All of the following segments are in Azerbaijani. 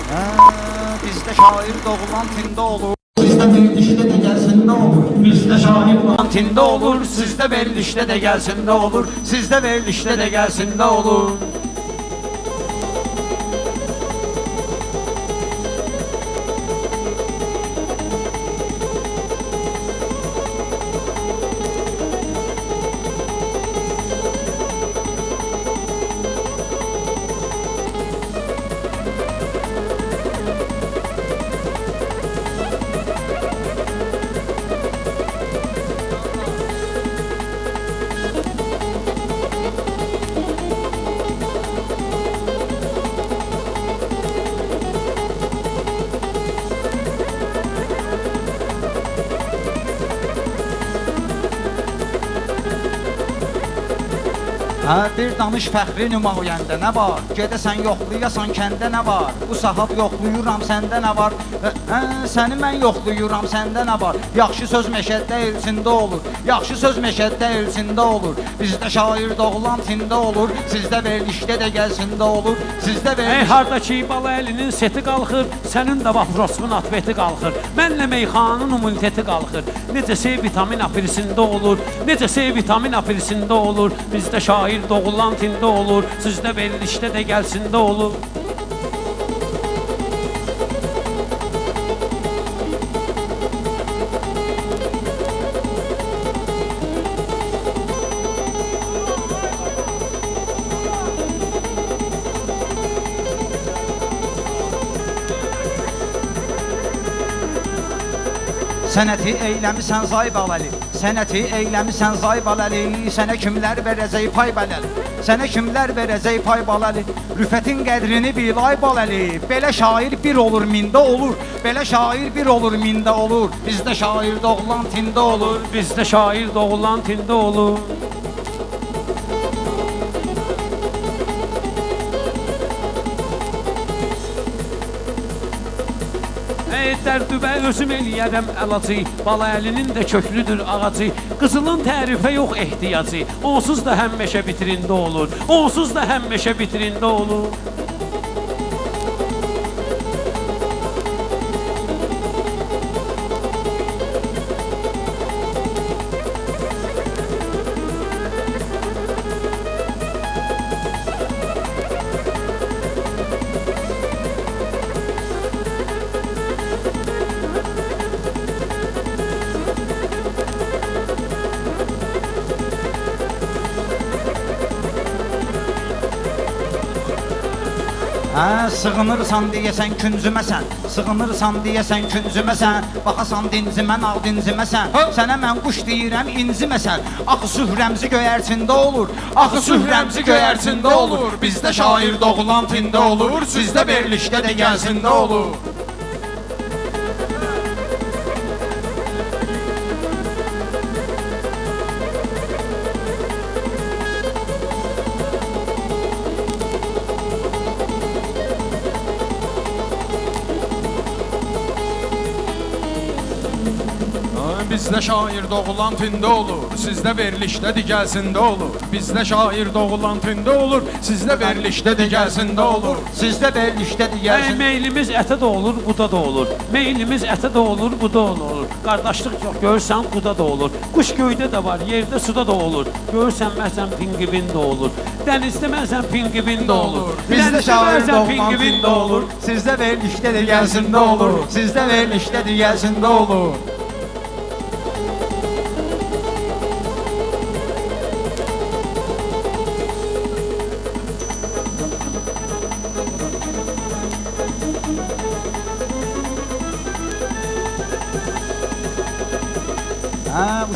Bizdə şair doğulan tində olur. Sizdə verilişdə də gəlsin nə olur? Bizdə şair doğulan tində olur. Sizdə verilişdə də gəlsin nə olur? Sizdə verilişdə də gəlsin nə olur? Bir danış fəxri nümayəndə nə var? Gedəsən yoxlayasan kəndə nə var? Bu saat yoxlayıram səndə nə var? Səni mən yoxlayıram səndə nə var? Yaxşı söz meşəddə elçində olur. Yaxşı söz meşəddə elçində olur. Bizdə şair doğulan tində olur. Sizdə verilişdə də gəlsində olur. Sizdə veriliş... hardakı bala əlinin seti qalxır, sənin də vaxrosmun atveti qalxır. Mənlə meyxanın immuniteti qalxır. Necə C vitamin apirisində olur, necə C vitamin apirisində olur. Bizdə şair doğulan tində olur, sizdə verilişdə də gəlsində olur. Sənəti eyləmisən zay baləli, sənəti eyləmisən zay baləli, sənə kimlər verəcək pay baləli, sənə kimlər verəcək pay baləli, rüfətin qədrini bilay baləli, belə şair bir olur mində olur, belə şair bir olur mində olur, bizdə şair doğulan tində olur, bizdə şair doğulan tində olur. Dərdübə özüm eləyərəm əlacı, bala əlinin də köklüdür ağacı, qızılın tərifə yox ehtiyacı, onsuz da həm meşə bitirində olur, onsuz da həm meşə bitirində olur. Sığınırsan deyəsən küncüməsən, sığınırsan deyəsən küncüməsən, baxasan dincimən al dinciməsən, sənə mən quş deyirəm inciməsən, axı sührəmzi göyərçində olur, axı sührəmzi göyərçində olur, bizdə şair doğulan tində olur, sizdə verilişdə də gəlsində olur. Bizdə şair doğulan tində olur, sizdə verilişdə də gəlsində olur. Bizdə şair doğulan tində olur, sizdə verilişdə də gəlsində olur. Sizdə verilişdə də gəlsində. Meylimiz ətə də olur, buda da olur. Meylimiz ətə də olur, buda da olur. Qardaşlıq yox, görürsən quda da olur. Quş göydə də var, yerdə suda da olur. Görürsən məsələn pingvin də olur. Dənizdə məsələn pingvin də olur. Bizdə şair doğulan tində olur, sizdə verilişdə də gəlsində olur. Sizdə verilişdə də gəlsində olur.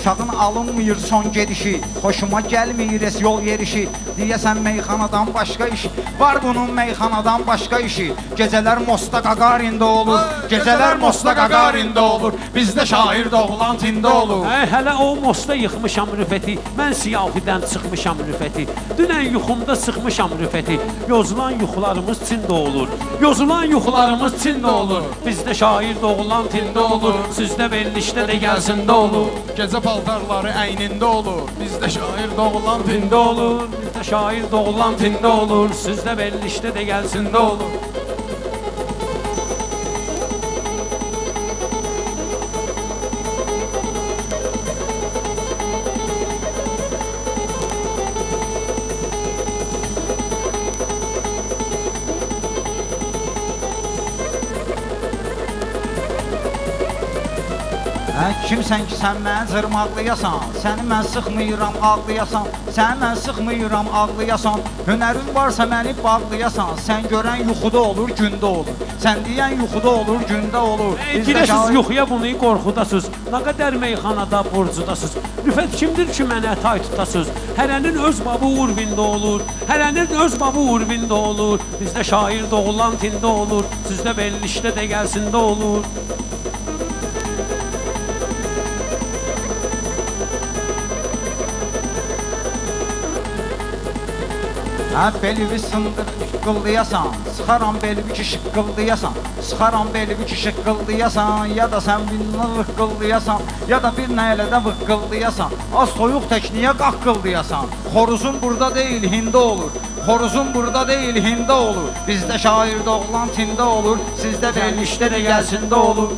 Uşağın alınmıyır son gedişi, xoşuma gəlmir es yol yerişi, deyəsən meyxanadan başqa iş, var bunun meyxanadan başqa işi, gecələr Mosta Qaqarində olur, gecələr Mosta Qaqarində olur, bizdə şair doğulan tində olur. Hələ o Mosta yıxmışam rüfəti, mən siyahidən çıxmışam rüfəti, dünən yuxumda sıxmışam rüfəti, yozulan yuxularımız çində olur, yozulan yuxularımız çində olur, bizdə şair doğulan tində olur, sizdə verilişdə də gəlsində olur. Gecə paltarları əynində olur, bizdə şair doğulan tində olur, bizdə şair doğulan tində olur, sizdə verilişdə də gəlsində olur. Kimsən ki sən məni cırmaqlayasan, səni mən sıxmıyıram ağlayasan, səni mən sıxmıyıram ağlayasan, hünərin varsa məni bağlayasan, sən görən yuxuda olur, gündə olur, sən deyən yuxuda olur, gündə olur. Girəsiz yuxuya bunu qorxudasız, nə qədər meyxanada borcudasız. Rüfət kimdir ki mənə tay tutasız? Hərənin öz babı urvində olur, hərənin öz babı urvində olur. Bizdə şair doğulan tində olur, sizdə verilişdə də gəlsində olur. Belivi sındır şıqqıldayasan, sıxaram belivi ki şıqqıldayasan, sıxaram belivi ki şıqqıldayasan, ya da sən binnə vıqqıldayasan, ya da bir nə elə də vıqqıldayasan, az soyuq təkniyə qaqqıldayasan, xoruzun burada deyil, hində olur, xoruzun burada deyil, hində olur, bizdə şair doğulan tində olur, sizdə verilişdə də gəlsində olur.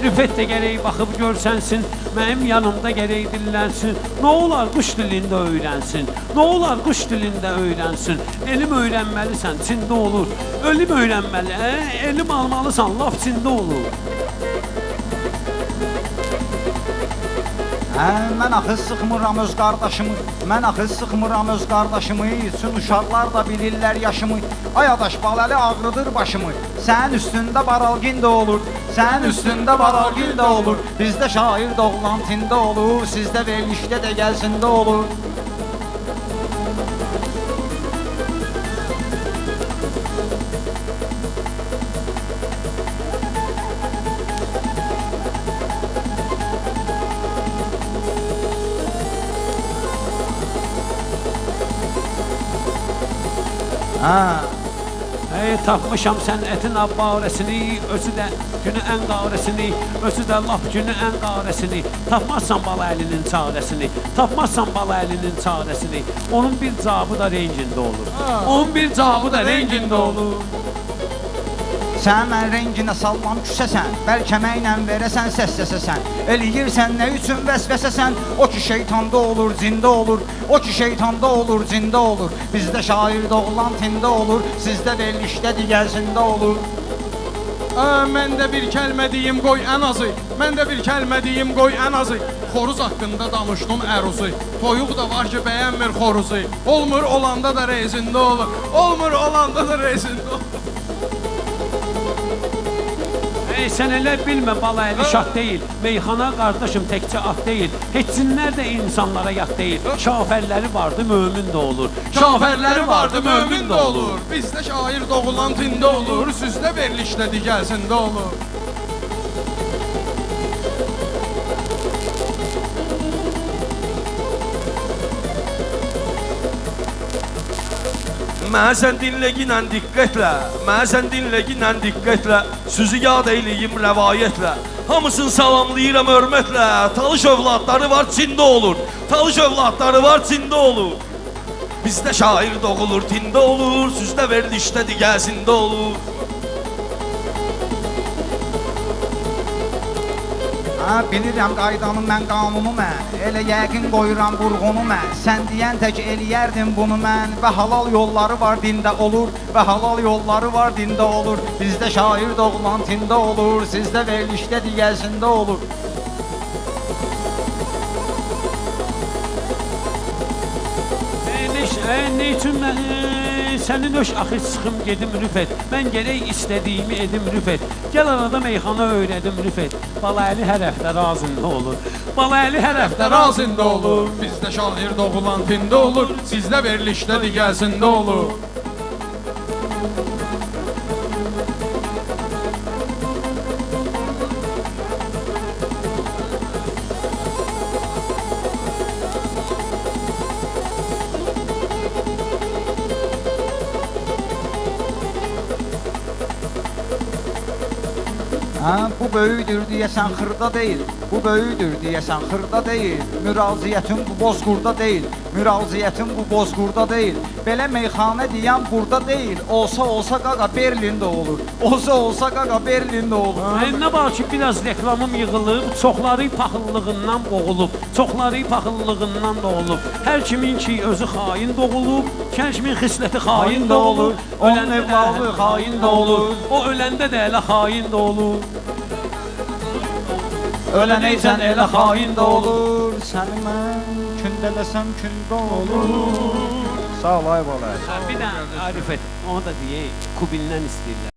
Rüfət də gərək baxıb görsənsin, mənim yanımda gərək dillənsin. Nə olar quş dilində öyrənsin, nə olar quş dilində öyrənsin. Elm öyrənməlisən, çində olur. Ölüm öyrənməli, elm almalısan, laf çində olur. Mən axı sıxmıram öz qardaşımı, mən axı sıxmıram öz qardaşımı, üçün uşaqlar da bilirlər yaşımı. Ay adaş baləli ağrıdır başımı, sənin üstündə baralgin də olur, sənin üstündə baralgin də olur. Bizdə şair doğulan tində olur, sizdə verilişdə də gəlsində olur. Tapmışam sənətin abbarəsini, özü də günü ən qarəsini, özü də lap günü ən qarəsini. Tapmazsan bala əlinin çarəsini, tapmazsan bala əlinin çarəsini. Onun bir cavabı da rengində olur, onun bir cavabı da rengində olur. Sən mən renginə sallam küsəsən, bəlkə mənlə verəsən səssəsəsən. Eləyirsən nə üçün vəsvəsəsən, o ki şeytanda olur, cində olur. O ki şeytanda olur, cində olur. Bizdə şair doğulan tində olur, sizdə verilişdə digərsində olur. Mən də bir kəlmə deyim qoy ən azı, mən də bir kəlmə deyim qoy ən azı. Xoruz haqqında danışdım əruzu, toyuq da var ki bəyənmir xoruzu. Olmur olanda da rezində olur, olmur olanda da rezində olur. Sən elə bilmə bala əli şah deyil, meyxana qardaşım təkcə at deyil, heçsinlər də insanlara yat deyil. Şafərləri vardı, mömin də olur, şafərləri vardı, mömin də olur. Bizdə şair doğulan tində olur, sizdə verilişdə digərsində olur. Mənə sən dinləginən diqqətlə, mənə sən dinləginən diqqətlə, sözü yad eyləyim rəvayətlə. Hamısını salamlayıram hörmətlə, talış övladları var çində olur, talış övladları var çində olur. Bizdə şair doğulur, tində olur, süzdə verilişdə digərsində olur. Bilirəm qaydanı mən, qanunu mən, elə yəqin qoyuram vurğunu mən. Sən deyən tək eləyərdim bunu mən, və halal yolları var dində olur, və halal yolları var dində olur. Bizdə şair doğulan tində olur, sizdə verilişdə digərsində olur. Ne üçün mən sənin öş axı sıxım gedim Rüfət, mən gərək istədiyimi edim Rüfət. Gəl arada meyxana öyrədim Rüfət, bala əli hər həftə razında olur, bala əli hər həftə razında olur. Bizdə şair doğulan tində olur, sizdə verilişdə digərsində olur. Bu böyüdür deyəsən xırda deyil. Bu böyüdür deyəsən xırda deyil. Müraciətin bu bozqurda deyil. Müraciətin bu bozqurda deyil. Belə meyxanə deyən burada deyil. Olsa qaqa Berlində olur. Olsa qaqa Berlində olur. Nə var ki, biraz reklamım yığılıb, çoxları paxıllığından boğulub, çoxları paxıllığından doğulub. Hər kimin ki özü xain doğulub, hər kimin xisləti xain də olur, Onun evladı xain də olur. O öləndə də elə xain də olur. Ölənəysən elə xain də olur. Səni mən kündələsəm kündə olur. Sağ ol ay bala. Bir dənə Arifət, onu da deyək, Kubildən istəyirlər.